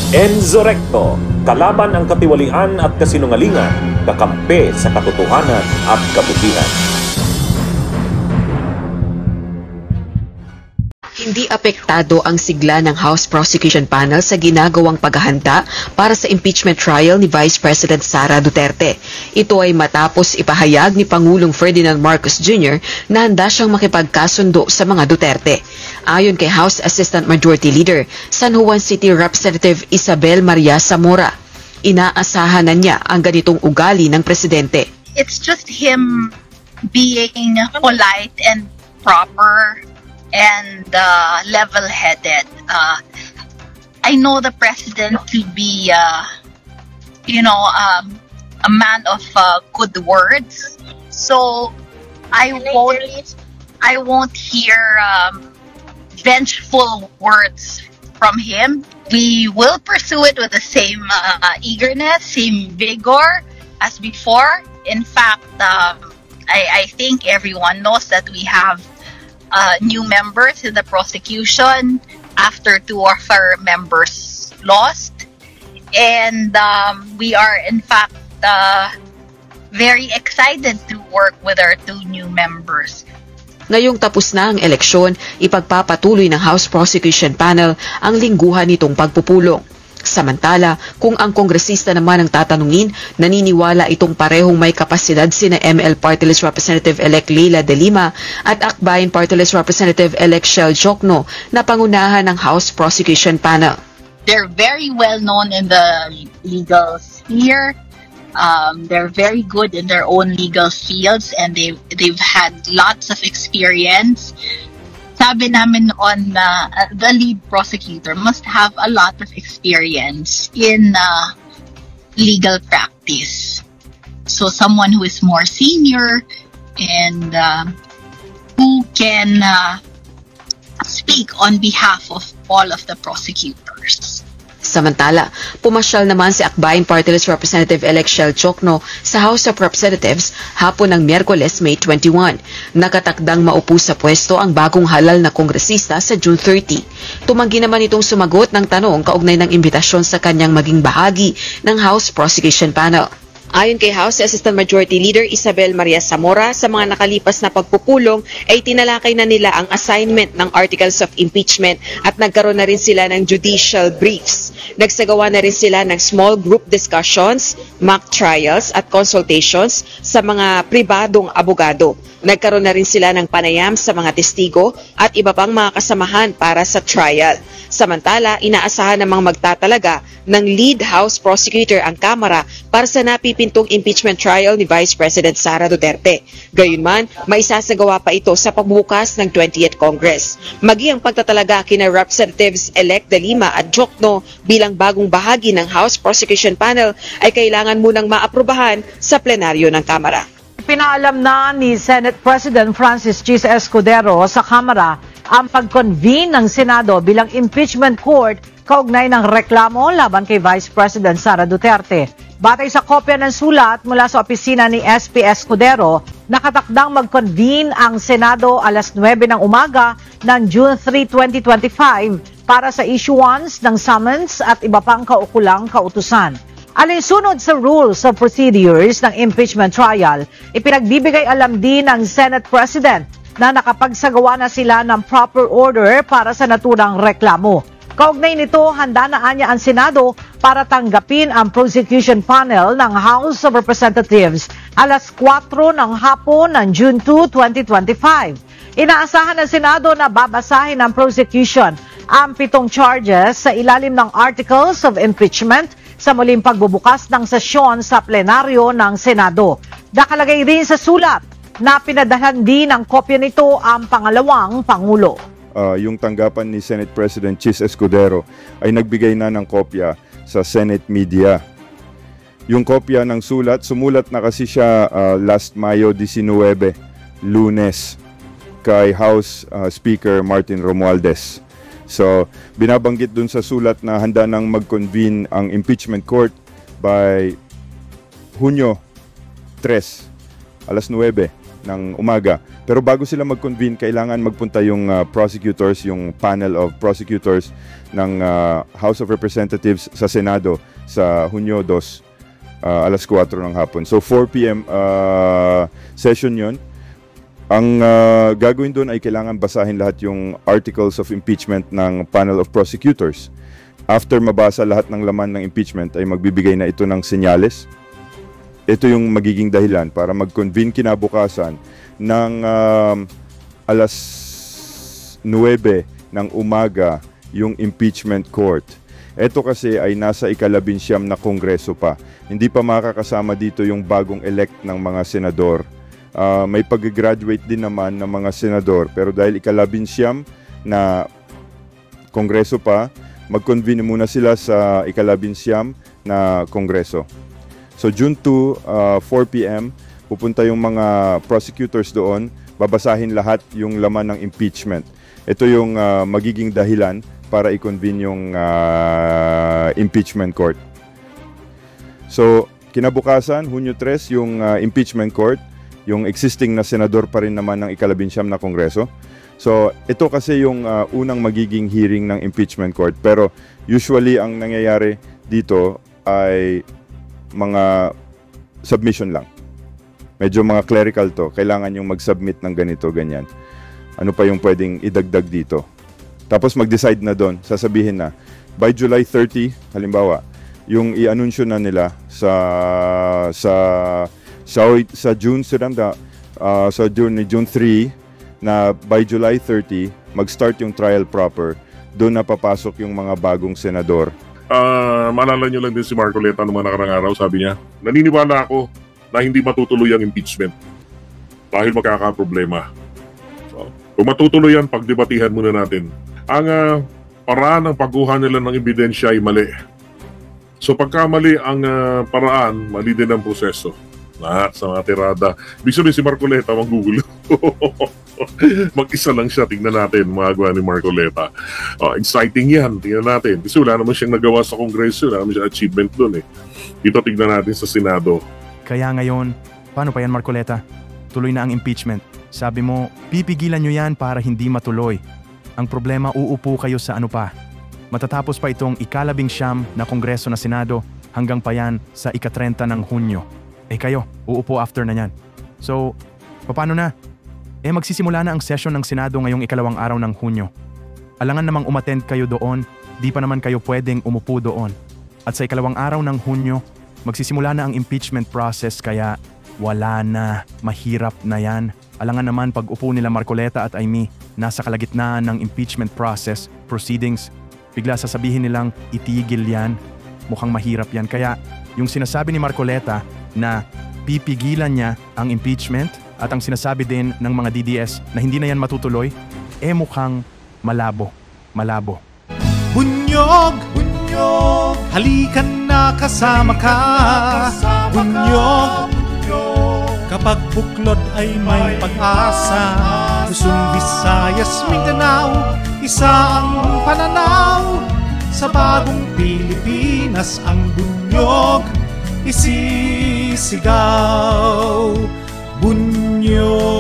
Enzo Recto, kalaban ang katiwalian at kasinungalingan, kakampi sa katotohanan at kabutihan. Hindi apektado ang sigla ng House Prosecution Panel sa ginagawang paghahanda para sa impeachment trial ni Vice President Sara Duterte. Ito ay matapos ipahayag ni Pangulong Ferdinand Marcos Jr. na handa siyang makipagkasundo sa mga Duterte. Ayon kay House Assistant Majority Leader, San Juan City Representative Isabel Maria Zamora, inaasahan na niya ang ganitong ugali ng presidente. It's just him being polite and proper and level-headed. I know the president to be, a man of good words. So I won't hear vengeful words from him. We will pursue it with the same eagerness, same vigor as before. In fact, I think everyone knows that we have new members in the prosecution after 2 of our members lost, and we are in fact very excited to work with our 2 new members. Ngayong tapos na ang eleksyon, ipagpapatuloy ng House Prosecution Panel ang lingguhan nitong pagpupulong. Samantala, kung ang kongresista naman ang tatanungin, naniniwala itong parehong may kapasidad sina ML Party List Representative-elect Leila De Lima at Akbayan Party List Representative-elect Shell Jokno na pangunahan ng House Prosecution Panel. They're very well known in the legal sphere. They're very good in their own legal fields, and they've had lots of experience. Sabi namin on the lead prosecutor must have a lot of experience in legal practice. So someone who is more senior and who can speak on behalf of all of the prosecutors. Samantala, pumasyal naman si Akbayan Party List Representative-elect Shell Jokno sa House of Representatives hapon ng Miyerkules, May 21. Nakatakdang maupo sa pwesto ang bagong halal na kongresista sa June 30. Tumanggi naman itong sumagot ng tanong kaugnay ng imbitasyon sa kanyang maging bahagi ng House Prosecution Panel. Ayon kay House Assistant Majority Leader Isabel Maria Zamora, sa mga nakalipas na pagpupulong ay tinalakay na nila ang assignment ng Articles of Impeachment at nagkaroon na rin sila ng judicial briefs. Nagsagawa na rin sila ng small group discussions, mock trials at consultations sa mga pribadong abogado. Nagkaroon na rin sila ng panayam sa mga testigo at iba pang mga kasamahan para sa trial. Samantala, inaasahan namang magtatalaga ng lead House Prosecutor ang Kamara para sa napipintong impeachment trial ni Vice President Sara Duterte. Gayunman, maisasagawa pa ito sa pagbubukas ng 20th Congress. Magi ang pagtatalaga kina Representatives-elect De Lima at Jokno bilang bagong bahagi ng House Prosecution Panel ay kailangan munang maaprubahan sa plenaryo ng Kamara. Pinaalam na ni Senate President Francis Chis Escudero sa Kamara ang pag-convene ng Senado bilang impeachment court kaugnay ng reklamo laban kay Vice President Sara Duterte. Batay sa kopya ng sulat mula sa opisina ni SP Escudero, nakatakdang mag-convene ang Senado alas 9 ng umaga ng June 3, 2025 para sa issuance ng summons at iba pang kaukulang kautusan. Alinsunod sa rules of procedures ng impeachment trial, ipinagbibigay alam din ng Senate President na nakapagsagawa na sila ng proper order para sa naturang reklamo. Kaugnay nito, handa na anya ang Senado para tanggapin ang prosecution panel ng House of Representatives alas 4 ng hapon ng June 2, 2025. Inaasahan ng Senado na babasahin ng prosecution ang 7 charges sa ilalim ng Articles of Impeachment sa muling pagbubukas ng sesyon sa plenaryo ng Senado. Nakalagay rin sa sulat na pinadalhan din ng kopya nito ang pangalawang Pangulo. Yung tanggapan ni Senate President Chis Escudero ay nagbigay na ng kopya sa Senate media. Yung kopya ng sulat, sumulat na kasi siya last Mayo 19, Lunes, kay House Speaker Martin Romualdez. So, binabanggit dun sa sulat na handa nang mag-convene ang impeachment court by Hunyo 3, alas 9 ng umaga Pero bago sila mag-convene, kailangan magpunta yung prosecutors, yung panel of prosecutors ng House of Representatives sa Senado sa Hunyo 2, alas 4 ng hapon. So 4 p.m. Session yon. Ang gagawin doon ay kailangan basahin lahat yung articles of impeachment ng panel of prosecutors. After mabasa lahat ng laman ng impeachment ay magbibigay na ito ng senyales. Ito yung magiging dahilan para mag-convene kinabukasan ng alas 9 ng umaga yung impeachment court. Ito kasi ay nasa ika-19 na kongreso pa. Hindi pa makakasama dito yung bagong elect ng mga senador. May pag-graduate din naman ng mga senador, pero dahil ika-19 na kongreso pa, mag-convene muna sila sa ika-19 na kongreso. So June 2, 4 p.m., pupunta yung mga prosecutors doon, babasahin lahat yung laman ng impeachment. Ito yung magiging dahilan para i-convene yung impeachment court. So, kinabukasan, Hunyo 3, yung impeachment court, yung existing na senador pa rin naman ng ika-19 na kongreso. So, ito kasi yung unang magiging hearing ng impeachment court. Pero usually, ang nangyayari dito ay mga submission lang. Medyo mga clerical to. Kailangan yung mag-submit ng ganito, ganyan. Ano pa yung pwedeng idagdag dito? Tapos mag-decide na doon. Sasabihin na, by July 30, halimbawa, yung i-anunsyo na nila sa June, June 3, na by July 30, mag-start yung trial proper. Doon na papasok yung mga bagong senador. Maalala nyo lang din si Marcoleta noong mga nakarang araw, sabi niya, naniniwala ako na hindi matutuloy ang impeachment dahil magkakaproblema. So, kung matutuloy yan, pagdebatihan muna natin. Ang paraan ng pagkuha nila ng ebidensya ay mali. So pagka mali ang paraan, mali din ang proseso. Lahat sa mga tirada. Ibig sabihin si Marcoleta, manggugulo. Mag-isa lang siya, tingnan natin, magawa ni Marcoleta. Exciting yan, tingnan natin. Kasi wala naman siyang nagawa sa Kongreso, wala naman siyang achievement doon eh. Dito tingnan natin sa Senado. Kaya ngayon, paano pa yan Marcoleta? Tuloy na ang impeachment. Sabi mo, pipigilan nyo yan para hindi matuloy. Ang problema, uupo kayo sa ano pa. Matatapos pa itong ika-19 na Kongreso na Senado hanggang pa yan sa ika-30 ng Hunyo. Kayo, uupo after na yan. So, paano na? Magsisimula na ang session ng Senado ngayong ika-2 araw ng Hunyo. Alangan namang umattend kayo doon, di pa naman kayo pwedeng umupo doon. At sa ika-2 araw ng Hunyo, magsisimula na ang impeachment process kaya wala na, mahirap na yan. Alangan naman pag upo nila Marcoleta at Aimee, nasa kalagitnaan ng impeachment process, proceedings, bigla sasabihin nilang itigil yan. Mukhang mahirap yan. Kaya yung sinasabi ni Marcoleta na pipigilan niya ang impeachment at ang sinasabi din ng mga DDS na hindi na yan matutuloy, mukhang malabo. Bunyog! Bunyog! Halikan na kasama ka! Bunyog! Kapag buklod ay may pag-asa, Luzon, Visayas, Mindanao, isa ang pananaw. Sa bagong Pilipinas ang bunyog isisigaw. Bunyog!